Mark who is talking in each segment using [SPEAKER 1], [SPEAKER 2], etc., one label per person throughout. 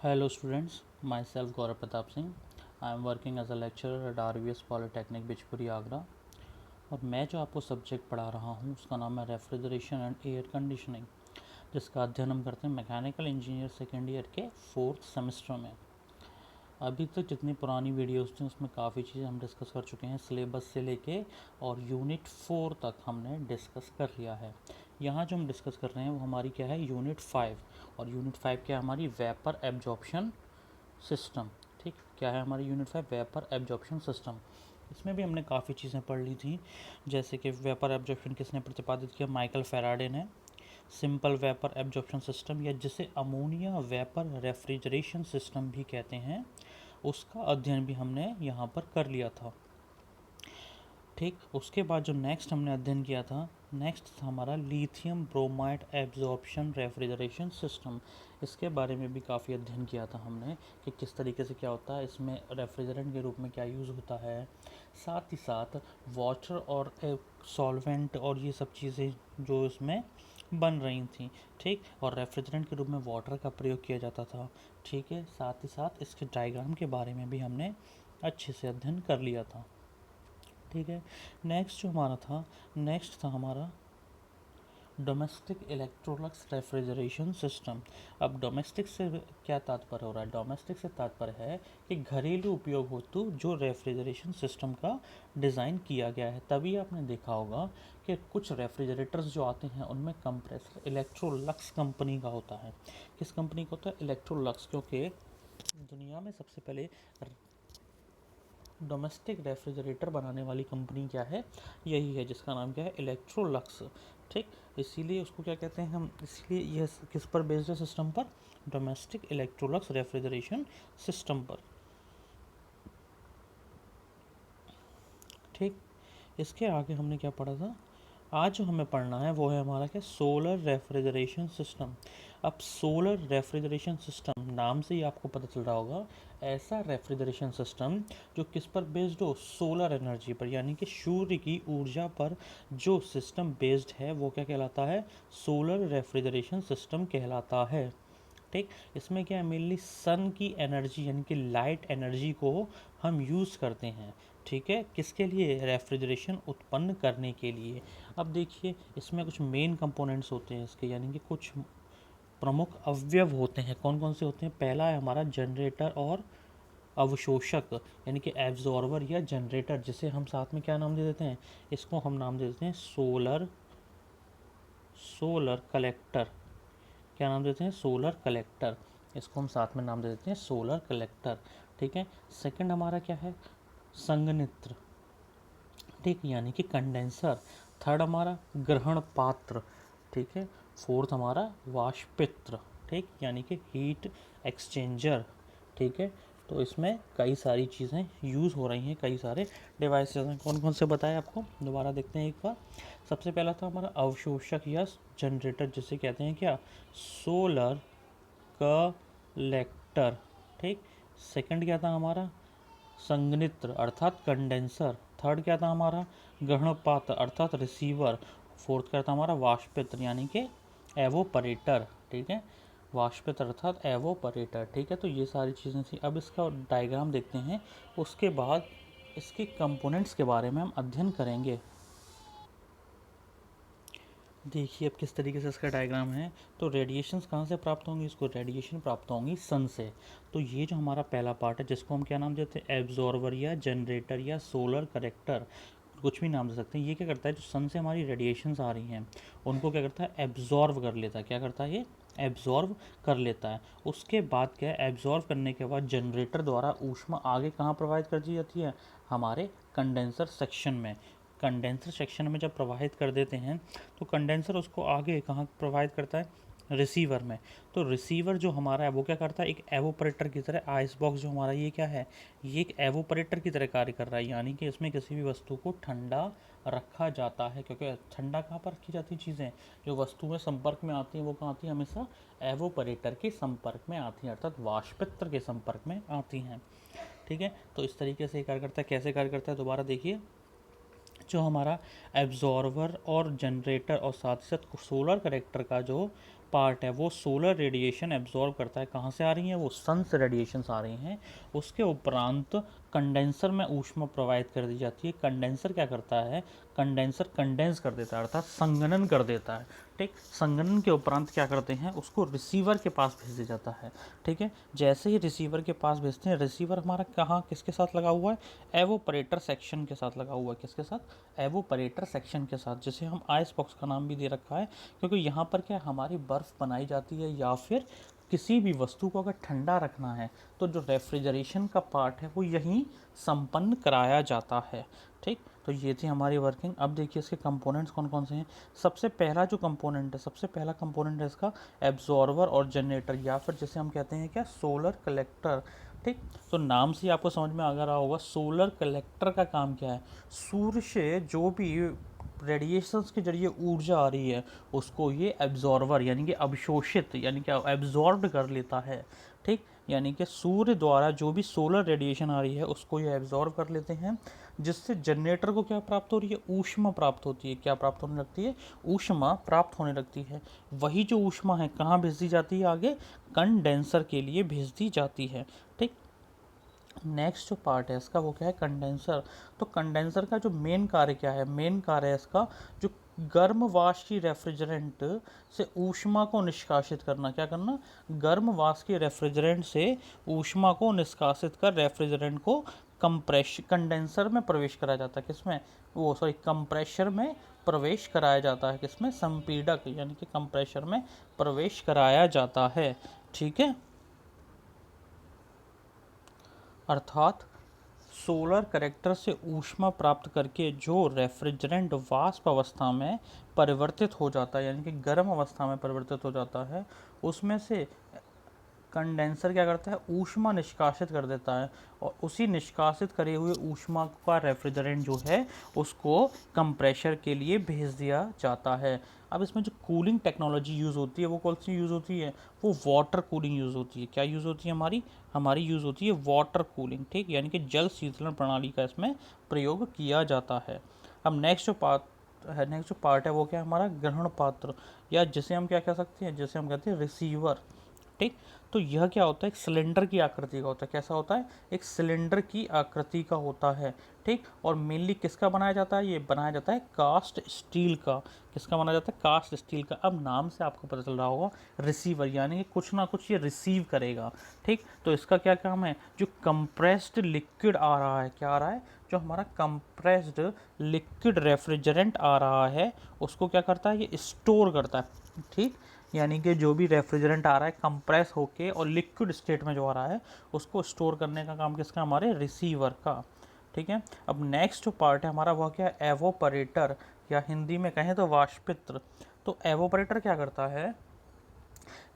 [SPEAKER 1] Hello students, myself Gaurav Pratap Singh. I am working as a lecturer at RVS Polytechnic Bijpuri Agra और मैं जो आपको subject पढ़ा रहा हूँ उसका नाम है रेफ्रिजरेशन एंड एयर कंडीशनिंग, जिसका अध्ययन हम करते हैं मैकेनिकल इंजीनियर सेकेंड ईयर के 4th सेमेस्टर में। अभी तक जितनी पुरानी वीडियोस थी उसमें काफ़ी चीज़ें हम डिस्कस कर चुके हैं, सिलेबस से लेके और यूनिट 4 तक हमने डिस्कस कर लिया है। यहाँ जो हम डिस्कस कर रहे हैं वो हमारी क्या है, यूनिट 5। और यूनिट 5 क्या है हमारी, वेपर एब्जॉर्प्शन सिस्टम। ठीक, क्या है हमारी यूनिट 5, वेपर एब्जॉर्प्शन सिस्टम। इसमें भी हमने काफ़ी चीज़ें पढ़ ली थी, जैसे कि वेपर एब्जॉर्प्शन किसने प्रतिपादित किया, माइकल फेराडे ने। सिंपल वेपर एब्जॉर्प्शन सिस्टम या जिसे अमोनिया वेपर रेफ्रिजरेशन सिस्टम भी कहते हैं, उसका अध्ययन भी हमने यहाँ पर कर लिया था। ठीक, उसके बाद जो नेक्स्ट हमने अध्ययन किया था, नेक्स्ट था हमारा lithium bromide absorption refrigeration system. इसके बारे में भी काफ़ी अध्ययन किया था हमने कि किस तरीके से क्या होता है, इसमें रेफ्रिजरेंट के रूप में क्या यूज़ होता है। साथ ही साथ वाटर और सॉल्वेंट और ये सब चीज़ें जो इसमें बन रही थी, ठीक, और रेफ्रिजरेंट के रूप में वाटर का प्रयोग किया जाता था। ठीक है, साथ ही साथ इसके डायग्राम के बारे में भी हमने अच्छे से अध्ययन कर लिया था। ठीक है, नेक्स्ट जो हमारा था, नेक्स्ट था हमारा डोमेस्टिक इलेक्ट्रोलक्स रेफ्रिजरेशन सिस्टम। अब डोमेस्टिक से क्या तात्पर्य हो रहा है, डोमेस्टिक से तात्पर्य है कि घरेलू उपयोग हेतु जो रेफ्रिजरेशन सिस्टम का डिज़ाइन किया गया है। तभी आपने देखा होगा कि कुछ रेफ्रिजरेटर्स जो आते हैं उनमें कंप्रेसर इलेक्ट्रोलक्स कंपनी का होता है। किस कंपनी का होता है, इलेक्ट्रोलक्स, क्योंकि दुनिया में सबसे पहले डोमेस्टिक रेफ्रिजरेटर बनाने वाली कंपनी क्या है, यही है, जिसका नाम क्या है, इलेक्ट्रोलक्स। ठीक, इसीलिए उसको क्या कहते हैं हम, इसलिए यह किस पर बेस्ड है, सिस्टम पर, डोमेस्टिक इलेक्ट्रोलक्स रेफ्रिजरेशन सिस्टम पर। ठीक, इसके आगे हमने क्या पढ़ा था, आज जो हमें पढ़ना है वो है हमारा क्या, सोलर रेफ्रिजरेशन सिस्टम। अब सोलर रेफ्रिजरेशन सिस्टम नाम से ही आपको पता चल रहा होगा, ऐसा रेफ्रिजरेशन सिस्टम जो किस पर बेस्ड हो, सोलर एनर्जी पर, यानी कि सूर्य की ऊर्जा पर जो सिस्टम बेस्ड है वो क्या कहलाता है, सोलर रेफ्रिजरेशन सिस्टम कहलाता है। ठीक, इसमें क्या है, मेनली सन की एनर्जी यानी कि लाइट एनर्जी को हम यूज़ करते हैं। ठीक है, किसके लिए, रेफ्रिजरेशन उत्पन्न करने के लिए। अब देखिए इसमें कुछ मेन कंपोनेंट्स होते हैं इसके, यानी कि कुछ प्रमुख अवयव होते हैं। कौन कौन से होते हैं, पहला है हमारा जनरेटर और अवशोषक, यानी कि एब्जॉर्वर या जनरेटर, जिसे हम साथ में क्या नाम दे देते हैं, इसको हम नाम दे देते हैं सोलर कलेक्टर। क्या नाम देते हैं, सोलर कलेक्टर। इसको हम साथ में नाम दे देते हैं सोलर कलेक्टर। ठीक है, सेकंड हमारा क्या है, संघनित्र। ठीक, यानी कि कंडेंसर। थर्ड हमारा ग्रहण पात्र। ठीक है, फोर्थ हमारा वाष्पित्र। ठीक, यानी कि हीट एक्सचेंजर। ठीक है, तो इसमें कई सारी चीज़ें यूज़ हो रही हैं, कई सारे डिवाइसेस हैं। कौन कौन से बताए आपको, दोबारा देखते हैं एक बार। सबसे पहला था हमारा अवशोषक या जनरेटर, जिसे कहते हैं क्या, सोलर कलेक्टर। ठीक, सेकंड क्या था हमारा, संघनित्र अर्थात कंडेंसर। थर्ड क्या था हमारा, ग्रहणपात्र अर्थात रिसीवर। फोर्थ क्या था हमारा, वाष्पित्र यानी कि एवोपरेटर। ठीक है, वाष्पित्र अर्थात एवोपरेटर। ठीक है, तो ये सारी चीज़ें थी। अब इसका डायग्राम देखते हैं, उसके बाद इसके कंपोनेंट्स के बारे में हम अध्ययन करेंगे। देखिए अब किस तरीके से इसका डायग्राम है। तो रेडिएशंस कहाँ से प्राप्त होंगी, इसको रेडिएशन प्राप्त होंगी सन से। तो ये जो हमारा पहला पार्ट है, जिसको हम क्या नाम देते हैं, एब्जॉर्वर या जनरेटर या सोलर कलेक्टर, कुछ भी नाम दे सकते हैं। ये क्या करता है, जो सन से हमारी रेडिएशंस आ रही हैं उनको क्या करता है, एब्जॉर्व कर लेता है। क्या करता है ये, एब्जॉर्व कर लेता है। उसके बाद क्या है, एब्जॉर्व करने के बाद जनरेटर द्वारा ऊष्मा आगे कहाँ प्रोवाइड कर दी जाती है, हमारे कंडेंसर सेक्शन में। कंडेंसर सेक्शन में जब प्रवाहित कर देते हैं तो कंडेंसर उसको आगे कहाँ प्रोवाइड करता है, रिसीवर में। तो रिसीवर जो हमारा है वो क्या करता है, एक एवोपरेटर की तरह, आइस बॉक्स जो हमारा ये क्या है, ये एक एवोपरेटर की तरह कार्य कर रहा है। यानी कि इसमें किसी भी वस्तु को ठंडा रखा जाता है, क्योंकि ठंडा कहाँ पर रखी जाती है, चीज़ें जो वस्तुएं संपर्क में आती हैं वो कहाँ आती हैं, हमेशा एवोपरेटर के संपर्क में आती हैं, अर्थात वाष्पित्र के संपर्क में आती हैं। ठीक है, तो इस तरीके से कार्य करता है। कैसे कार्य करता है, दोबारा देखिए। जो हमारा एब्जॉर्वर और जनरेटर और साथ ही साथ सोलर कलेक्टर का जो पार्ट है वो सोलर रेडिएशन एब्जॉर्ब करता है। कहाँ से आ रही हैं? वो सन से रेडिएशंस आ रही हैं। उसके उपरांत कंडेंसर में ऊष्मा प्रोवाइड कर दी जाती है। कंडेंसर क्या करता है? कंडेंसर कंडेंस कर देता है, अर्थात संघनन कर देता है। ठीक, संघनन के उपरांत क्या करते हैं? उसको रिसीवर के पास भेज दिया जाता है। ठीक है, जैसे ही रिसीवर के पास भेजते हैं, रिसीवर हमारा कहाँ किसके साथ लगा हुआ है? एवोपरेटर सेक्शन के साथ लगा हुआ है। किसके साथ? एवोपरेटर सेक्शन के साथ, जिसे हम आइस बॉक्स का नाम भी दे रखा है, क्योंकि यहाँ पर क्या हमारी बर्फ़ बनाई जाती है, या फिर किसी भी वस्तु को अगर ठंडा रखना है तो जो रेफ्रिजरेशन का पार्ट है वो यहीं संपन्न कराया जाता है। ठीक, तो ये थी हमारी वर्किंग। अब देखिए इसके कंपोनेंट्स कौन कौन से हैं। सबसे पहला जो कंपोनेंट है, सबसे पहला कंपोनेंट है इसका एब्जॉर्वर और जनरेटर, या फिर जैसे हम कहते हैं क्या, सोलर कलेक्टर। ठीक, तो नाम से आपको समझ में आ रहा होगा सोलर कलेक्टर का काम क्या है? सूर्य से जो भी रेडिएशंस के जरिए ऊर्जा आ रही है उसको ये एब्जॉर्वर यानी कि अवशोषित यानी कि एब्जॉर्ब कर लेता है। ठीक, यानी कि सूर्य द्वारा जो भी सोलर रेडिएशन आ रही है उसको ये एब्जॉर्ब कर लेते हैं, जिससे जनरेटर को क्या प्राप्त हो रही है? ऊष्मा प्राप्त होती है। क्या प्राप्त होने लगती है? ऊष्मा प्राप्त होने लगती है। वही जो ऊष्मा है कहाँ भेज दी जाती है? आगे कंडेंसर के लिए भेज दी जाती है। ठीक, नेक्स्ट जो पार्ट है इसका वो क्या है? कंडेंसर। तो कंडेंसर का जो मेन कार्य क्या है? मेन कार्य है इसका जो गर्म वाष्पीय रेफ्रिजरेंट से ऊष्मा को निष्कासित करना। क्या करना? गर्म वाष्पीय रेफ्रिजरेंट से ऊष्मा को निष्कासित कर रेफ्रिजरेंट को कंडेंसर में प्रवेश कराया जाता है। किसमें? वो सॉरी कंप्रेशर में प्रवेश कराया जाता है। किसमें? संपीड़क यानी कि कंप्रेशर में प्रवेश कराया जाता है। ठीक है, अर्थात सोलर कलेक्टर से ऊष्मा प्राप्त करके जो रेफ्रिजरेंट वाष्प अवस्था में परिवर्तित हो जाता है यानी कि गर्म अवस्था में परिवर्तित हो जाता है, उसमें से कंडेंसर क्या करता है? ऊष्मा निष्कासित कर देता है, और उसी निष्कासित करे हुए ऊष्मा का रेफ्रिजरेंट जो है उसको कंप्रेशर के लिए भेज दिया जाता है। अब इसमें जो कूलिंग टेक्नोलॉजी यूज़ होती है वो कौन सी यूज़ होती है? वो वाटर कूलिंग यूज़ होती है। क्या यूज़ होती है? हमारी यूज़ होती है वाटर कूलिंग। ठीक, यानी कि जल शीतलन प्रणाली का इसमें प्रयोग किया जाता है। अब नेक्स्ट जो पार्ट है वो क्या है? हमारा ग्रहण पात्र, या जिसे हम क्या कह सकते हैं? जिसे हम कहते हैं रिसीवर। ठीक, तो यह क्या होता है? एक सिलेंडर की आकृति का होता है। कैसा होता है? एक सिलेंडर की आकृति का होता है। ठीक, और मेनली किसका बनाया जाता है? ये बनाया जाता है कास्ट स्टील का। किसका बनाया जाता है? कास्ट स्टील का। अब नाम से आपको पता चल रहा होगा रिसीवर, यानी कि कुछ ना कुछ ये रिसीव करेगा। ठीक, तो इसका क्या काम है? जो कंप्रेस्ड लिक्विड आ रहा है, क्या आ रहा है? जो हमारा कंप्रेस्ड लिक्विड रेफ्रिजरेंट आ रहा है उसको क्या करता है? ये स्टोर करता है। ठीक, यानी कि जो भी रेफ्रिजरेंट आ रहा है कंप्रेस होके और लिक्विड स्टेट में जो आ रहा है उसको स्टोर करने का काम किसका? हमारे रिसीवर का। ठीक है, अब नेक्स्ट जो पार्ट है हमारा वह क्या है? एवोपरेटर, या हिंदी में कहें तो वाष्पित्र। तो एवोपरेटर क्या करता है?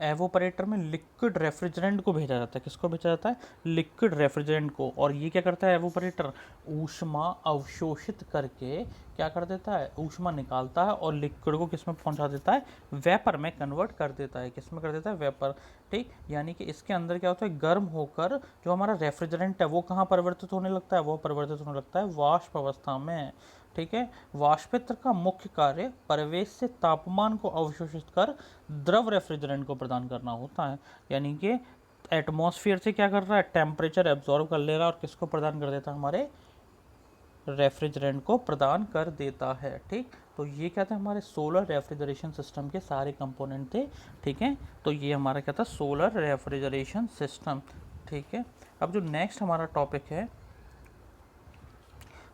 [SPEAKER 1] एवोपरेटर में लिक्विड रेफ्रिजरेंट को भेजा जाता है। किसको भेजा जाता है? लिक्विड रेफ्रिजरेंट को। और ये क्या करता है एवोपरेटर? ऊष्मा अवशोषित करके क्या कर देता है? ऊष्मा निकालता है और लिक्विड को किस में पहुंचा देता है? वेपर में कन्वर्ट कर देता है। किस में कर देता है? वेपर। ठीक, यानी कि इसके अंदर क्या होता है? गर्म होकर जो हमारा रेफ्रिजरेंट है वो कहाँ परिवर्तित होने लगता है? वो परिवर्तित होने लगता है वाष्प अवस्था में। ठीक है, वाष्पित्र का मुख्य कार्य परिवेश से तापमान को अवशोषित कर द्रव रेफ्रिजरेंट को प्रदान करना होता है। यानी कि एटमॉस्फेयर से क्या कर रहा है? टेम्परेचर एब्जॉर्ब कर ले रहा है और किसको प्रदान कर देता है? हमारे रेफ्रिजरेंट को प्रदान कर देता है। ठीक, तो ये क्या था? हमारे सोलर रेफ्रिजरेशन सिस्टम के सारे कंपोनेंट थे। ठीक है, तो ये हमारा क्या था? Solar refrigeration system. ठीक है, अब जो नेक्स्ट हमारा टॉपिक है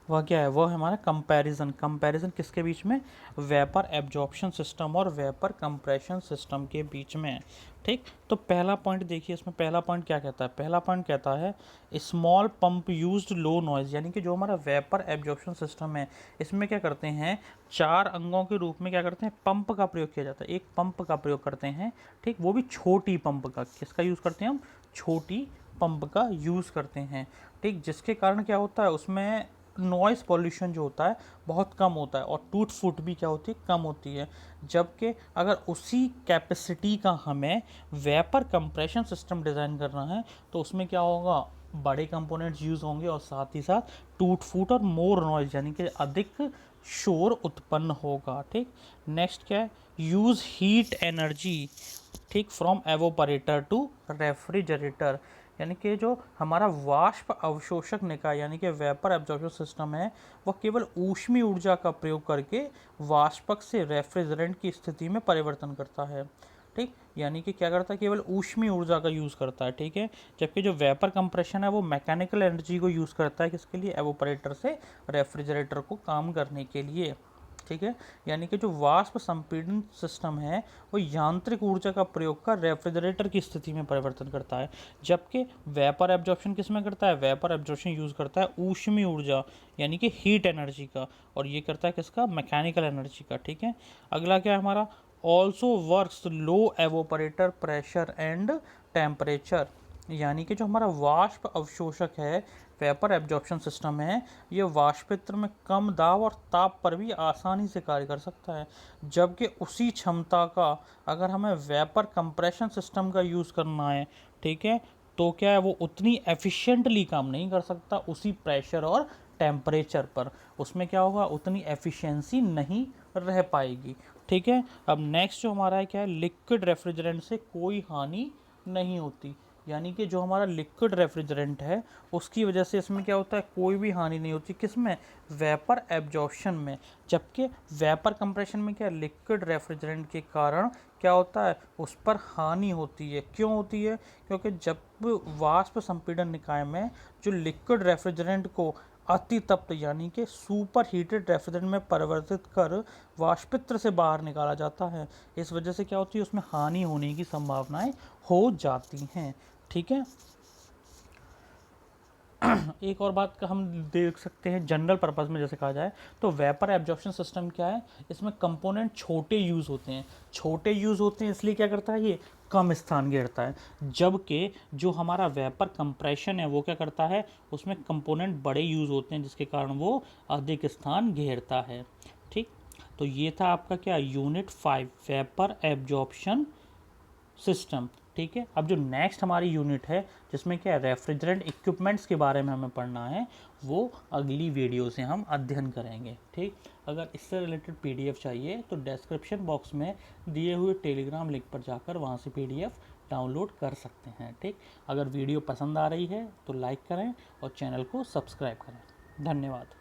[SPEAKER 1] वह क्या है? वह हमारा कंपैरिजन। कंपैरिजन किसके बीच में? वेपर एब्जॉर्प्शन सिस्टम और वेपर कंप्रेशन सिस्टम के बीच में। ठीक, तो पहला पॉइंट देखिए, इसमें पहला पॉइंट क्या कहता है? पहला पॉइंट कहता है स्मॉल पंप यूज्ड लो नॉइज, यानी कि जो हमारा वेपर एब्जॉर्प्शन सिस्टम है इसमें क्या करते हैं? 4 अंगों के रूप में क्या करते हैं? पंप का प्रयोग किया जाता है। एक पंप का प्रयोग करते हैं। ठीक, वो भी छोटी पंप का। किसका यूज़ करते हैं हम? छोटी पंप का यूज़ करते हैं। ठीक, जिसके कारण क्या होता है? उसमें नॉइज़ पॉल्यूशन जो होता है बहुत कम होता है, और टूट फूट भी क्या होती है? कम होती है। जबकि अगर उसी कैपेसिटी का हमें वेपर कंप्रेशन सिस्टम डिज़ाइन करना है तो उसमें क्या होगा? बड़े कंपोनेंट्स यूज़ होंगे और साथ ही साथ टूट फूट और मोर नॉइज़ यानी कि अधिक शोर उत्पन्न होगा। ठीक, नेक्स्ट क्या है, यूज़ हीट एनर्जी, ठीक, फ्रॉम एवोपरेटर टू रेफ्रिजरेटर, यानी कि जो हमारा वाष्प अवशोषक निकाय यानी कि वेपर एब्जॉर्प्शन सिस्टम है, वह केवल ऊष्मीय ऊर्जा का प्रयोग करके वाष्पक से रेफ्रिजरेंट की स्थिति में परिवर्तन करता है। ठीक, यानी कि क्या करता है, केवल ऊष्मीय ऊर्जा का यूज़ करता है। ठीक है, जबकि जो वेपर कंप्रेशन है वो मैकेनिकल एनर्जी को यूज़ करता है, किसके लिए, एवोपरेटर से रेफ्रिजरेटर को काम करने के लिए। ठीक है, यानी कि जो वाष्प संपीड़न सिस्टम है वो यांत्रिक ऊर्जा का प्रयोग कर रेफ्रिजरेटर की स्थिति में परिवर्तन करता है, जबकि वेपर एब्जॉर्प्शन किस में करता है, वेपर एब्जॉर्प्शन यूज़ करता है ऊष्मीय ऊर्जा यानी कि हीट एनर्जी का, और ये करता है किसका, मैकेनिकल एनर्जी का। ठीक है, अगला क्या है हमारा, also works low evaporator pressure and temperature, यानी कि जो हमारा वाष्प अवशोषक है, वेपर एब्जॉर्प्शन सिस्टम है, ये वाष्पित्र में कम दाब और ताप पर भी आसानी से कार्य कर सकता है, जबकि उसी क्षमता का अगर हमें वेपर कंप्रेशन सिस्टम का यूज़ करना है, ठीक है, तो क्या है, वो उतनी एफिशिएंटली काम नहीं कर सकता उसी प्रेशर और टेम्परेचर पर, उसमें क्या होगा, उतनी एफिशिएंसी नहीं रह पाएगी। ठीक है, अब नेक्स्ट जो हमारा है क्या है, लिक्विड रेफ्रिजरेंट से कोई हानि नहीं होती, यानी कि जो हमारा लिक्विड रेफ्रिजरेंट है उसकी वजह से इसमें क्या होता है, कोई भी हानि नहीं होती, किस में, वेपर एब्जॉर्प्शन में, जबकि वेपर कंप्रेशन में क्या, लिक्विड रेफ्रिजरेंट के कारण क्या होता है, उस पर हानि होती है। क्यों होती है, क्योंकि जब वाष्प संपीड़न निकाय में जो लिक्विड रेफ्रिजरेंट को अति तप्त यानी कि सुपर हीटेड रेफ्रिजरेंट में परिवर्तित कर वाष्पित्र से बाहर निकाला जाता है, इस वजह से क्या होती है, उसमें हानि होने की संभावनाएं हो जाती हैं। ठीक है, एक और बात का हम देख सकते हैं जनरल पर्पस में, जैसे कहा जाए तो वेपर एब्जॉर्प्शन सिस्टम क्या है, इसमें कंपोनेंट छोटे यूज़ होते हैं, छोटे यूज़ होते हैं इसलिए क्या करता है, ये कम स्थान घेरता है, जबकि जो हमारा वेपर कंप्रेशन है वो क्या करता है, उसमें कंपोनेंट बड़े यूज़ होते हैं जिसके कारण वो अधिक स्थान घेरता है। ठीक, तो ये था आपका क्या, यूनिट 5 वेपर एब्जॉर्प्शन सिस्टम। ठीक है, अब जो नेक्स्ट हमारी यूनिट है जिसमें क्या रेफ्रिजरेंट इक्विपमेंट्स के बारे में हमें पढ़ना है, वो अगली वीडियो से हम अध्ययन करेंगे। ठीक, अगर इससे रिलेटेड पीडीएफ चाहिए तो डिस्क्रिप्शन बॉक्स में दिए हुए टेलीग्राम लिंक पर जाकर वहाँ से पीडीएफ डाउनलोड कर सकते हैं। ठीक, अगर वीडियो पसंद आ रही है तो लाइक करें और चैनल को सब्सक्राइब करें। धन्यवाद।